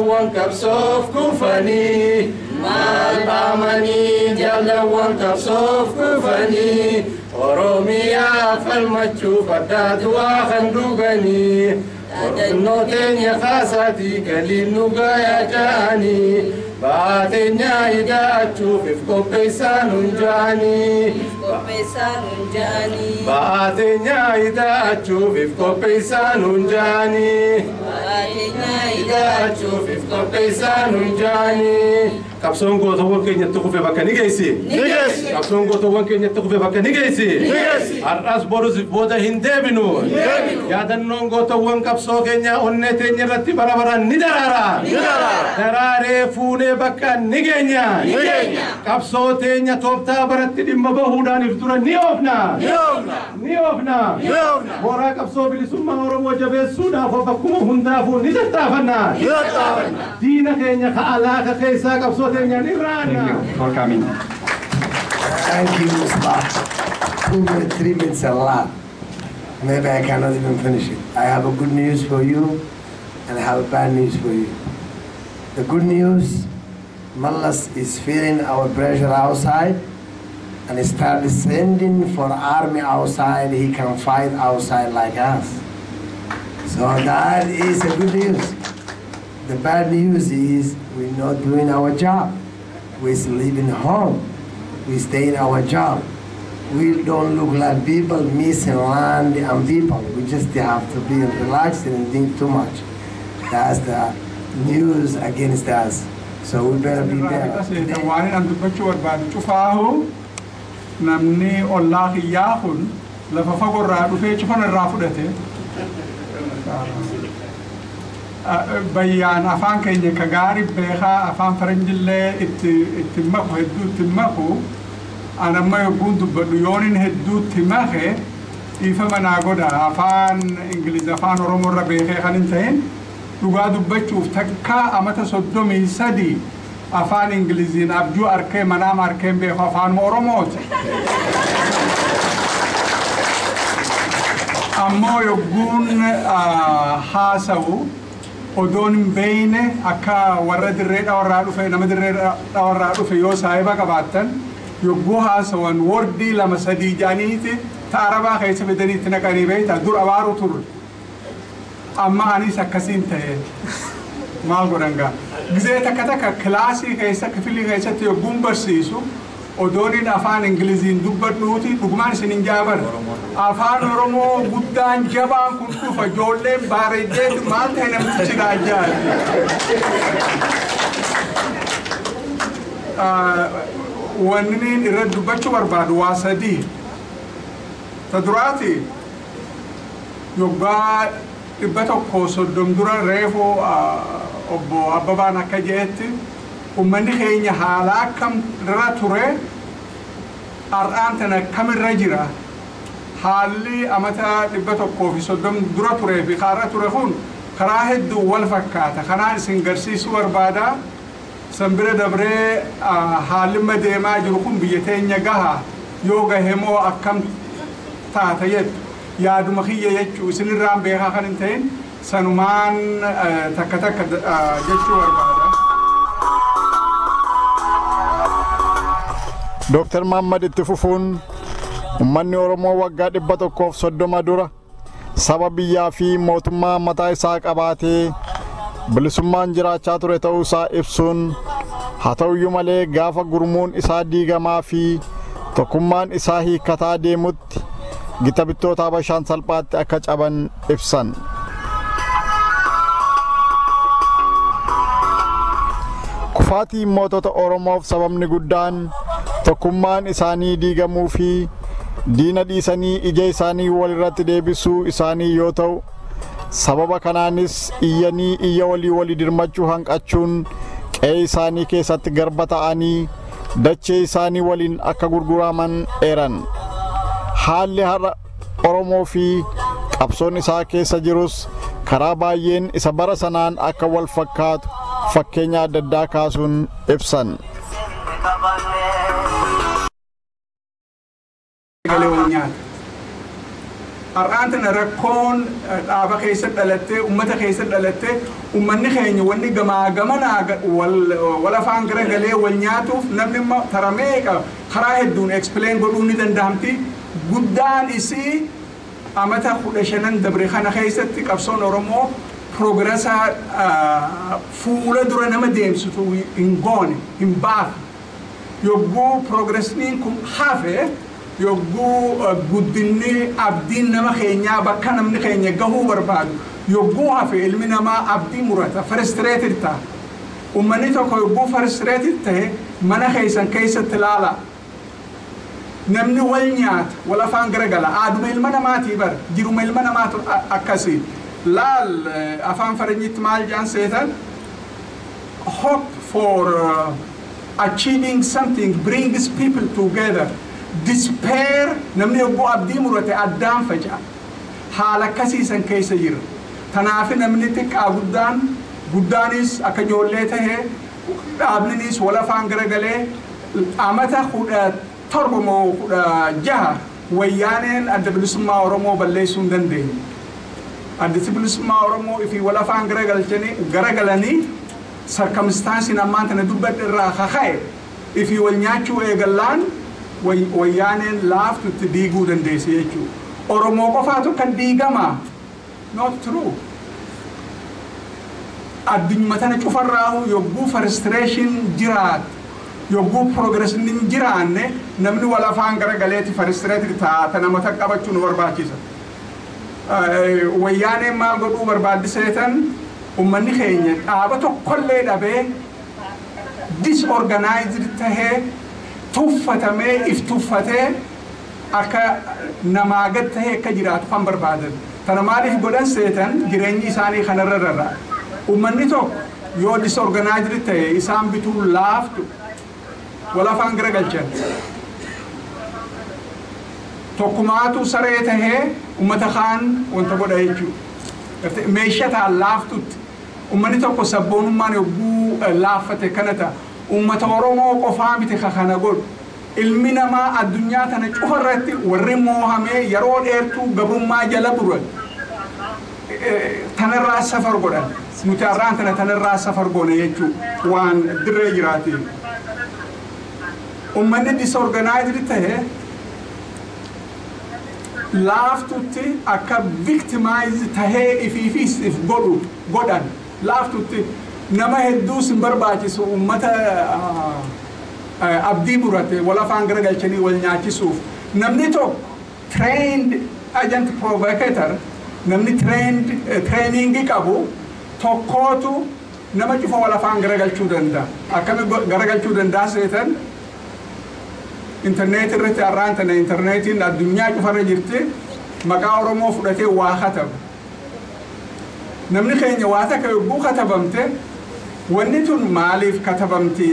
وانكبسوف كفني ما الأمني جل وانكبسوف كفني وروميا فالمتشوف الداد وخندوقني النوتين يا خاصتي قليل نقايا جاني باتنيا إذا تشوف في كوبيسان جاني باتنيا إذا تشوف في كوبيسان جاني إذا تشوف في كوبيسان جاني كابسون قوة هو كي يتقف بكا نيجيسي كابسون قوة هو كي يتقف بكا نيجيسي الرأس بورز بودا هندبنو يا دنون قوة هو كابسون كي يونتين يرتي برابرا ندرارا درارة فونة بكا نيجينيا كابسون تينيا توبتا برتي دم بهودا نفتورا نيوفنا بورا كابسون بلسوما ورمو جبه سودا فبكم هندافو نجتافنا دينا كينيا خالاك كيسا كابسون Thank you for coming. Thank you, Musbah. 3 minutes a lot. Maybe I cannot even finish it. I have a good news for you, and I have a bad news for you. The good news, Mallas is feeling our pressure outside, and he started sending for army outside. He can fight outside like us. So that is a good news. The bad news is we're not doing our job. We're leaving home. We stay in our job. We don't look like people missing land and people. We just have to be relaxed and think too much. That's the news against us. So we better be there. بيان أفان كيني كجاري بيخا أفان فرنجلة اتماكو هدو اتماكو أنا ما يكون دبليون هدو اتماكه إفهم أنا أقول أفان إنجليز أفان رومو ربيخه خلينتين تقعدوا بتشوف تكا أما تصدمي سدي أفان إنجليزين أبجو أركي منام أركي بيخا أفان موروموت أما يكون حاسو ودون بينه أكا ورد الرئة أورادو في نمد الرئة أورادو في يو سايبا كباتن يبوها سوان وردي لما سدي جانيتي تعربا خيسة بدني تنكاري بيتا دور أوارو تور أما أني سكسين تهي مال قرنغا جزيتا كتاكا كلاسي خيسة كفلي خيسة يبون برسيسو ودونين أفان إنجليزين دبر نوتي بقمان سنين جابر أفان رومو قدان جبان كنتو فجولين باردين مال تهينا متشير أجال ونين إرد بچو برباد واسدي تدراتي يبقى إبتو كوسو دمدورا ريفو أبو أبابانا كجيتي ومن خيني حالا كم راتوري أرانتنا كم الرجرة حالي أمتا تبتو كوفي صدام دراتوري في خاراتوري خون خراهد دو والفكاتا خنان سنگرسي سور بادا سنبرا دبري حالي مديما جرخون بيتين يقاها يوغا همو أكم تاتيت يادو مخيّة يجو سنرام بيها خانتين سنمان تكتك جيشو وربادا Dr. Muhammad itti fufuun ummanni Oromoo waggaa 130 dura saba biyyaa fi mootummaa mataa isaa qabaatee bilisummaan jiraachaa ture ta'uu isaa ibsuun haa ta'uyyuu malee gaafa gurmuun isaa diigamaa fi tokkummaan isaa hiikkataa deemutti gita bittoota Habashaan salphaatti akka caban ibsan. Kufaatii mootota Oromoof sababni guddaan tokkummaan isaanii diigamuu fi diina dhiisanii ija isaanii walirratti deebisuu isaanii yoo ta'u sababa kanaanis iyyanii iyya walii dirmachuu hanqachuun qe'ee isaanii keessatti garba ta'anii dachee isaanii waliin akka gurguraman eeran. Haalli har'a Oromoo fi qabsoon isaa keessa jirus karaa baay'een isa bara sanaan akka wal fakkaatu fakkeenya adda addaa kaasuun ibsan. ar'aantana rakkoon dhaaba keessatti dhalattee ummata keessatti dhalattee ummanni keenya wanni gamaa gamanaa wal afaan garagalee wal nyaatuuf namni taramee karaa hedduun explain godhuu ni danda'amti guddaan isii amata 15 dabre kana keessatti qabsoon Oromoo progressa fuula dura nama deemsitu hin goone hin baaf yogguu progressniin kun hafe yogguu guddinni abdiin nama keenyaa bakka namni keenya gahuu barbaadu yogguu hafe ilmi namaa abdii murata frustrated ta'a ummanni tokko yogguu frustrated ta'e mana keessan keessatti ilaala namni wal nyaata wal afaan garagala aaduma ilma namaatii bar jiruma ilma namaatu akkasii laal afaan faranjiitti maal jaan seetan hope for achieving something brings people together despair namni yogguu abdii murate addaan faca'a haala akkasiisan keessa jira tanaafi namni xiqqaa guddaanis akka ijoollee tahee dhaabninis wal afaan garagalee amata 17 moo 16 wayyaaneen adda bilisummaa Oromoo balleessuu hin dandeenye adda bilisummaa Oromoo ifi wal afaan garagalanii circumstances ammaan tana dubbadhe irraa kaka'e ifi wal nyaachuu eegallaan wayyaaneen laaftutti diiguu dandeesse jechuudha. Oromoo qofaatu kan diigamaa not true. Addunyaa tana cufarraahu yogguu frustration jiraat yogguu progression hin jiraanne namni wal afaan garagaleeti frustrated ta'a nama qabachuu nu barbaachisa. Wayyaaneen maal godhuu barbaaddiseetan ummanni keenya dhaaba tokkollee dhabee disorganized tahee tuffatamee if tuffatee akka namaa gad tahee akka jiraatu kan barbaadan tana maaliif godhan seetan jireenyi isaanii kanarra rarra ummanni tokko yoo disorganized ta'e isaan bituu laaftu wal afaan garagalchan tokkumaatu saree tahee ummata kaan wanta godha jechuudha meeshataan laaftutti ummanni tokko sabboonummaan yogguu laaffate kana ta'a ummata Oromoo qofaa miti kana godhu ilmi namaa addunyaa tana cufarratti warri moohamee yeroo dheertuu gabrummaa jala buran tanarraa safar godhan nuti arraan tanarraa safar goone jechuudha waan dirree jiraate ummanni disorganized ta'e laaftutti akka victimize tahee ifiifis if godhan laaftutti nama hedduu sin barbaachisu ummata abdii murate wal afaan garagalchanii wal nyaachisuuf namni tokko trained agent provocator namni trained training qabu tokkootu nama cufa wal afaan garagalchuu danda'a akkami garagalchuu danda'a seetan internet irratti arraan tana internetiin addunyaa cufarra jirti maqaa Oromoo fudhatee waa katabu namni keenya waa takka yogguu katabamte wanni tun maaliif katabamti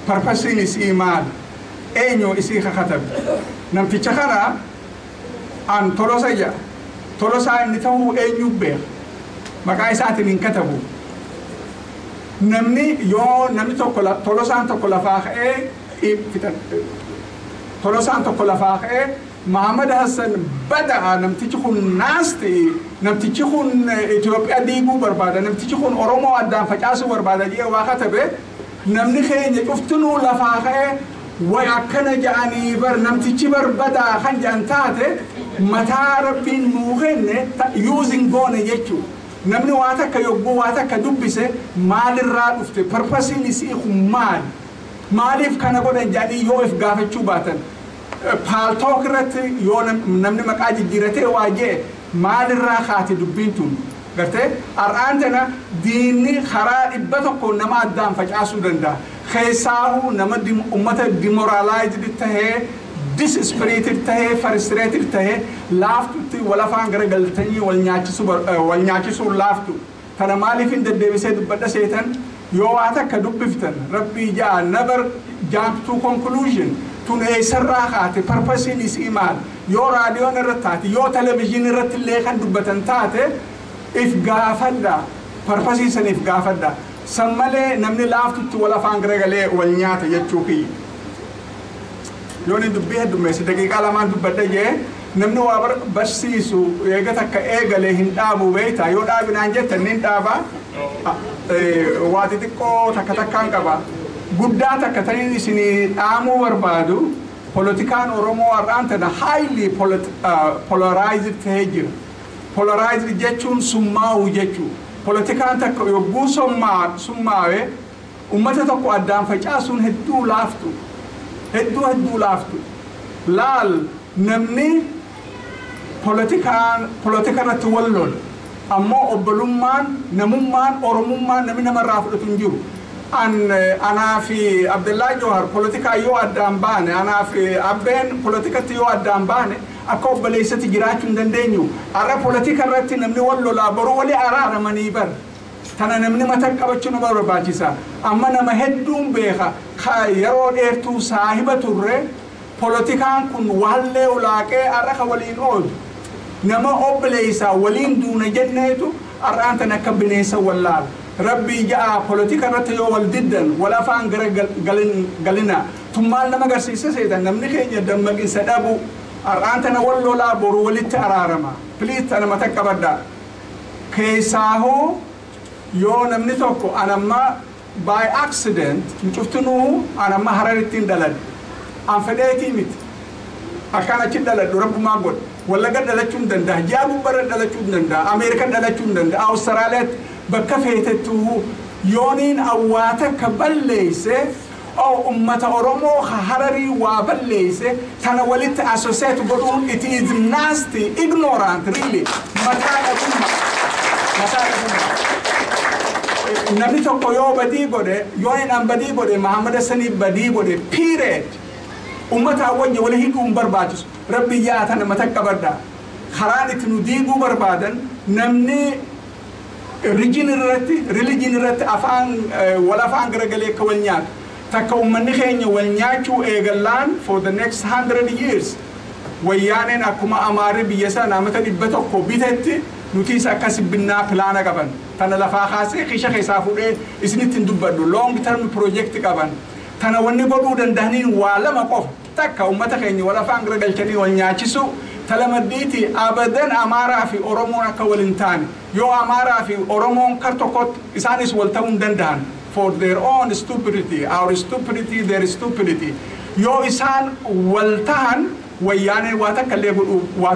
purpose isii maal eenyu isii katabe namticha kana an tolosa ja tolosa inni ta'uu eenyu beeka maqaa isaatiin hin katabu namni yoo namni tokko tolosaan tokko lafaa ka'ee fitan tolosaan tokko lafaa ka'ee Muhammad Hassan bada'a namtichi kun naasti namtichi kun Itoophiyaa diiguu barbaada namtichi kun Oromoo addaan facaasuu barbaada jedhee waa katabe namni keenya cuftunuu lafaa ka'ee way akkana ja'anii bar namtichi barbadaa kan ja'an taate mataa rabbiin nuu kenne using goone jechuudha namni waa takka yogguu waa takka dubbise maalirraa dhufte purpose isii kun maaliif kana godhan ja'anii yoo if gaafachuu baatan paaltook irratti yoo namni maqaa jijjiiratee waa jee maalirraa kaate dubbiin tun gartee ar'aan tana diinni karaa 100 nama addaan facaasuu danda'a keessaahu nama ummata demoralized tahee disspirited tahee frustrated tahee laaftutti wal afaan garagaltanii wal nyaachisuu laaftu tana maaliif hin deddeebisee dubbadha seetan yoo waa takka dubbiftan rabbii ja'a never jump to conclusion tun eessarraa kaate purpose isii maal yoo raadiyoon irratti taate yoo televiziyoon irratti illee kan dubbatan taate if gaafadha purpose saniif gaafadha san malee namni laaftutti wal afaan garagalee wal nyaata jechuu kiyya yoo ni dubbii heddummeessi daqiiqaa lamaan dubbadha jee namni waa barsiisu eega takka eegalee hin dhaabu beektaa yoo dhaabinaan jettan nin dhaaba waa xixiqqoo takka takkaan qaba guddaa takka taniin isinii dhaamuu barbaadu politikaan Oromoo har'aan tana highly polarized ta'ee jira. Polarized jechuun summaa'u jechuu politikaan takka yogguu summaa'e ummata tokko addaan facaasuun hedduu laaftu laal namni politikarratti wal lola ammoo obbolummaan namummaan oromummaan namni namarraa fudhatu hin jiru. Anaa fi Abdullahi Johar politikaa yoo addaan baane anaa fi Abbeen politikatti yoo addaan baane akka obboleessatti jiraachuu hin dandeenyu. Har'a politika irratti namni wal lolaa boruu walii araaramanii bar. Tana namni mataa qabachuu nama barbaachisa. Amma nama hedduun beeka yeroo dheertuu saahiba turre politikaan kun wallee ulaaqee har'a ka waliin oolu. Nama obboleessaa waliin duuna jenneetu har'aan tan akka bineensa wallaala. Rabbi ja'a politika irratti yoo wal diddan wal afaan gara galina tummaan nama agarsiisa seetan namni keenya dammaqinsa dhabu har'aan tana wal lolaa boru walitti araarama. Please tana mataa qabaddaa. Keessaahoo yoo namni tokko anamma by accident cuftunuu anamma Hararittiin dhaladhe. An fedheetii miti. Akkaan achi dhaladhu rabbumaa godhe. Wallaga dhalachuu hin danda'a. Ji'a gubbarra dhalachuu hin danda'a. Ameerika dhalachuu hin danda'a. Awustiraaliyaatti bakka feetettuu yooniin awwaata ka balleeyse ummata Oromoo Hararii waa balleeyse tana walitti associate godhuun it is nasty, ignorant, really. Mataa dhabummaa. Namni tokko yoo badii godhe yooniin an badii godhe Mahammad Hassanii badii godhe period. Ummata wajji wali hidhuu hin barbaachisu. Rabbi yaa tana mataa qabaddaa. Karaan itti nu diiguu barbaadan namni religion irratti afaan wal afaan garagalee akka wal nyaatu takka ummanni keenya wal nyaachuu eegallaan for the next 100 years wayyaaneen akkuma Amaarri biyya sana amata 100 bitetti nutis akkas binnaa pilaana qaban tana lafaa kaasee qisha keessaa fuudhee isinitti hin dubbadhu long term project qaban tana wanni godhuu danda'aniin waa lama qofa takka ummata keenya wal afaan garagalchanii wal nyaachisu talamaddiiti abadan Amaaraa fi Oromoon akka waliin taane yoo Amaaraa fi Oromoon kar tokkotti isaanis wal ta'uu hin danda'an for their own stupidity, our stupidity, their stupidity. Yoo isaan wal ta'an wayyaaneen waa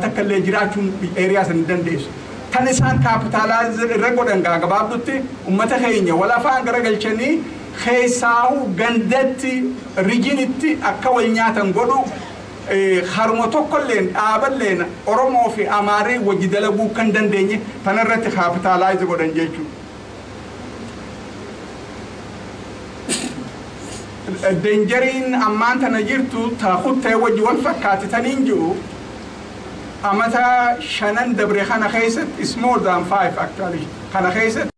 takka illee jiraachuun eeriyaa san hin dandeessu. Tan isaan kaapitaalaayiz irra godhan gabaabdutti ummata keenya wal afaan garagalchanii keessaahu gandatti rijinitti akka wal nyaatan godhu haruma tokkolleen dhaaballeen Oromoo fi Amaarii wajji dalaguu kan dandeenye tanarratti kaapitaalaayiz godhan jechuudha. Dangeriin ammaan tana jirtu taakuttee wajji wal fakkaati taniin jiru amata shanan dabre kana keessatti is more than 5 actually kana keessatti